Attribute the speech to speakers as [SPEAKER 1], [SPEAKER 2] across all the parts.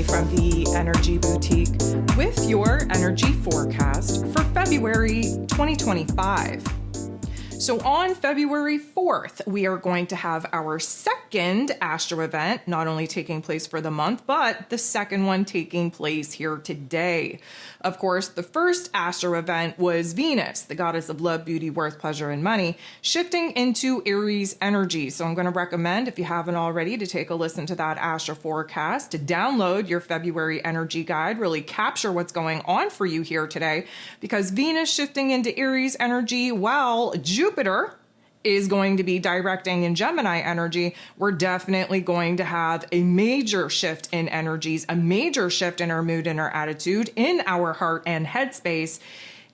[SPEAKER 1] from the Energy Boutique with your energy forecast for February 2025. So on February 4th, we are going to have our second Astro event, not only taking place for the month, but the second one taking place here today. Of course, the first Astro event was Venus, the goddess of love, beauty, worth, pleasure, and money, shifting into Aries energy. So I'm going to recommend, if you haven't already, to take a listen to that Astro forecast, to download your February energy guide, really capture what's going on for you here today, because Venus shifting into Aries energy, while Jupiter is going to be directing in Gemini energy, we're definitely going to have a major shift in energies, a major shift in our mood and our attitude, in our heart and headspace.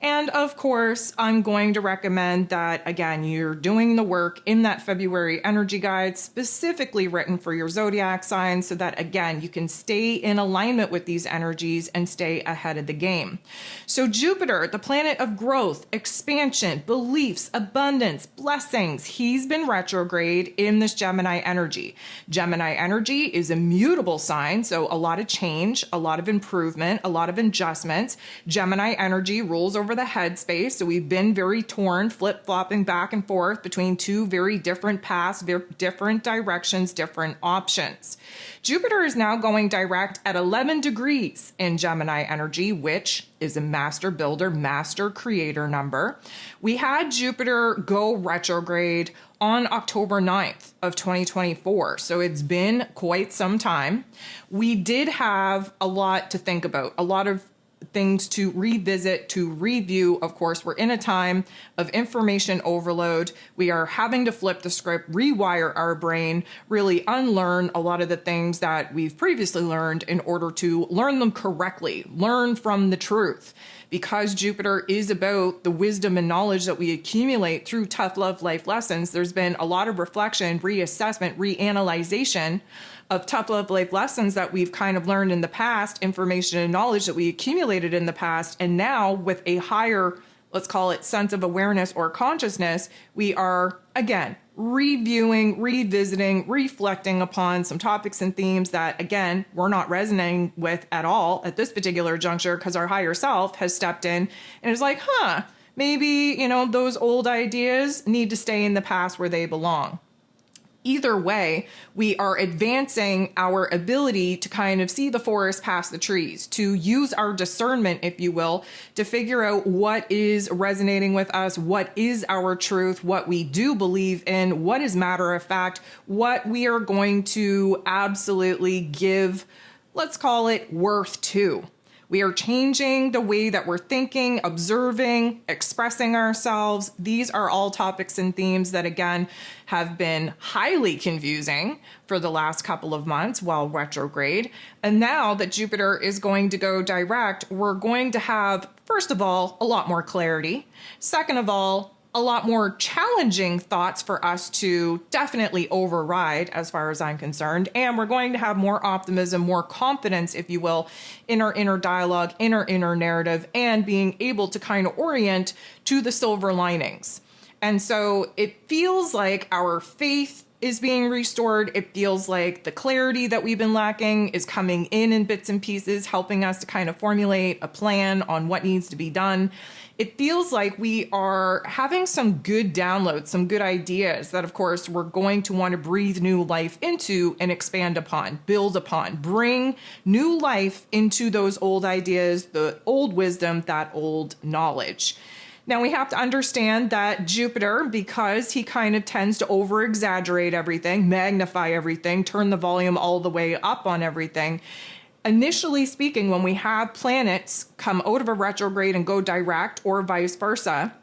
[SPEAKER 1] And of course, I'm going to recommend that, again, you're doing the work in that February energy guide, specifically written for your zodiac sign, so that, again, you can stay in alignment with these energies and stay ahead of the game. So Jupiter, the planet of growth, expansion, beliefs, abundance, blessings, he's been retrograde in this Gemini energy. Gemini energy is a mutable sign, so a lot of change, a lot of improvement, a lot of adjustments. Gemini energy rules over the headspace, so we've been very torn, flip-flopping back and forth between two very different paths, different directions, different options. Jupiter is now going direct at 11 degrees in Gemini energy, which is a master builder, master creator number. We had Jupiter go retrograde on October 9th of 2024. So it's been quite some time. We did have a lot to think about, a lot of things to revisit, to review. Of course, we're in a time of information overload. We are having to flip the script, rewire our brain, really unlearn a lot of the things that we've previously learned in order to learn them correctly, learn from the truth. Because Jupiter is about the wisdom and knowledge that we accumulate through tough love life lessons, there's been a lot of reflection, reassessment, reanalyzation of tough love life lessons that we've kind of learned in the past, information and knowledge that we accumulated in the past. And now with a higher, let's call it, sense of awareness or consciousness, we are, again, reviewing, revisiting, reflecting upon some topics and themes that, again, we're not resonating with at all at this particular juncture, because our higher self has stepped in and is like, maybe, those old ideas need to stay in the past where they belong. Either way, we are advancing our ability to kind of see the forest past the trees, to use our discernment, if you will, to figure out what is resonating with us, what is our truth, what we do believe in, what is matter of fact, what we are going to absolutely give, let's call it, worth to. We are changing the way that we're thinking, observing, expressing ourselves. These are all topics and themes that, again, have been highly confusing for the last couple of months while retrograde. And now that Jupiter is going to go direct, we're going to have, first of all, a lot more clarity. Second of all, a lot more challenging thoughts for us to definitely override as far as I'm concerned. And we're going to have more optimism, more confidence, if you will, in our inner dialogue, in our inner narrative, and being able to kind of orient to the silver linings. And so it feels like our faith is being restored. It feels like the clarity that we've been lacking is coming in bits and pieces, helping us to kind of formulate a plan on what needs to be done. It feels like we are having some good downloads, some good ideas that, of course, we're going to want to breathe new life into and expand upon, build upon, bring new life into those old ideas, the old wisdom, that old knowledge. Now, we have to understand that Jupiter, because he kind of tends to over-exaggerate everything, magnify everything, turn the volume all the way up on everything. Initially speaking, when we have planets come out of a retrograde and go direct, or vice versa,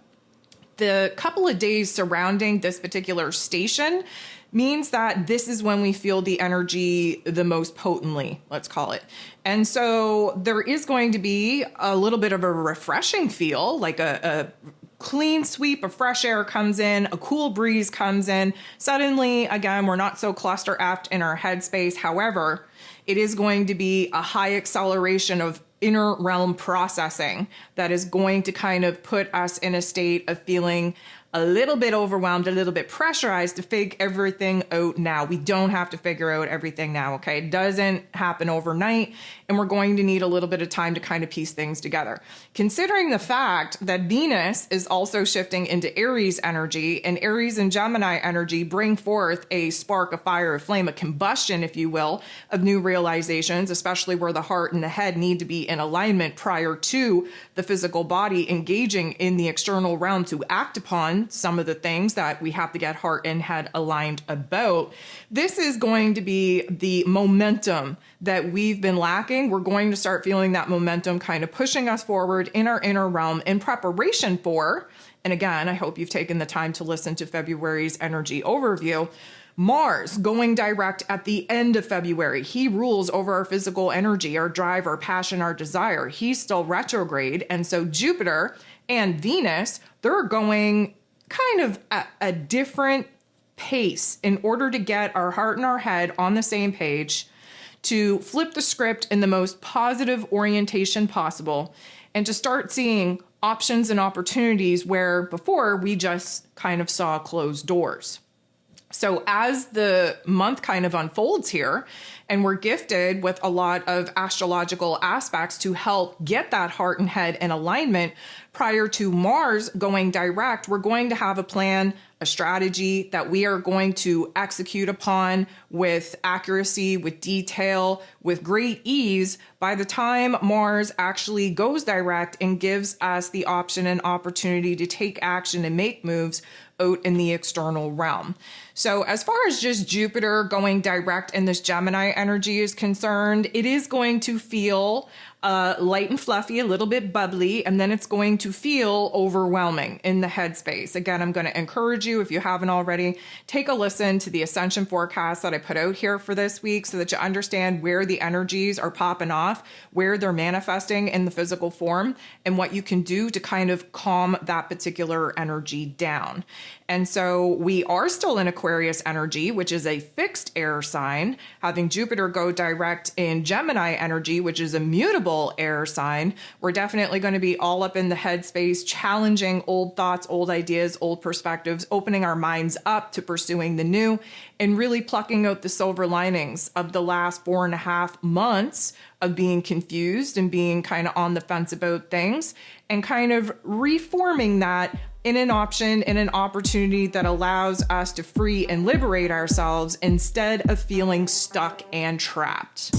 [SPEAKER 1] the couple of days surrounding this particular station means that this is when we feel the energy the most potently, let's call it. And so there is going to be a little bit of a refreshing feel, like a clean sweep of fresh air comes in, a cool breeze comes in. Suddenly, again, we're not so cluster-effed in our headspace. However, it is going to be a high acceleration of inner realm processing that is going to kind of put us in a state of feeling a little bit overwhelmed, a little bit pressurized to figure everything out now. We don't have to figure out everything now, okay? It doesn't happen overnight, and we're going to need a little bit of time to kind of piece things together. Considering the fact that Venus is also shifting into Aries energy, and Aries and Gemini energy bring forth a spark, a fire, a flame, a combustion, if you will, of new realizations, especially where the heart and the head need to be in alignment prior to the physical body engaging in the external realm to act upon some of the things that we have to get heart and head aligned about. This is going to be the momentum that we've been lacking. We're going to start feeling that momentum kind of pushing us forward in our inner realm in preparation for, and again, I hope you've taken the time to listen to February's energy overview, Mars going direct at the end of February. He rules over our physical energy, our drive, our passion, our desire. He's still retrograde. And so Jupiter and Venus, they're going kind of at a different pace in order to get our heart and our head on the same page, to flip the script in the most positive orientation possible, and to start seeing options and opportunities where before we just kind of saw closed doors. So as the month kind of unfolds here, and we're gifted with a lot of astrological aspects to help get that heart and head in alignment prior to Mars going direct, we're going to have a plan, a strategy that we are going to execute upon with accuracy, with detail, with great ease by the time Mars actually goes direct and gives us the option and opportunity to take action and make moves out in the external realm. So as far as just Jupiter going direct in this Gemini energy is concerned, it is going to feel light and fluffy, a little bit bubbly, and then it's going to feel overwhelming in the headspace. Again, I'm going to encourage you, if you haven't already, take a listen to the Ascension forecast that I put out here for this week so that you understand where the energies are popping off, where they're manifesting in the physical form, and what you can do to kind of calm that particular energy down. And so we are still in Aquarius energy, which is a fixed air sign, having Jupiter go direct in Gemini energy, which is a mutable air sign. We're definitely going to be all up in the headspace, challenging old thoughts, old ideas, old perspectives, opening our minds up to pursuing the new, and really plucking out the silver linings of the last 4.5 months of being confused and being kind of on the fence about things, and kind of reforming that in an option, in an opportunity that allows us to free and liberate ourselves instead of feeling stuck and trapped.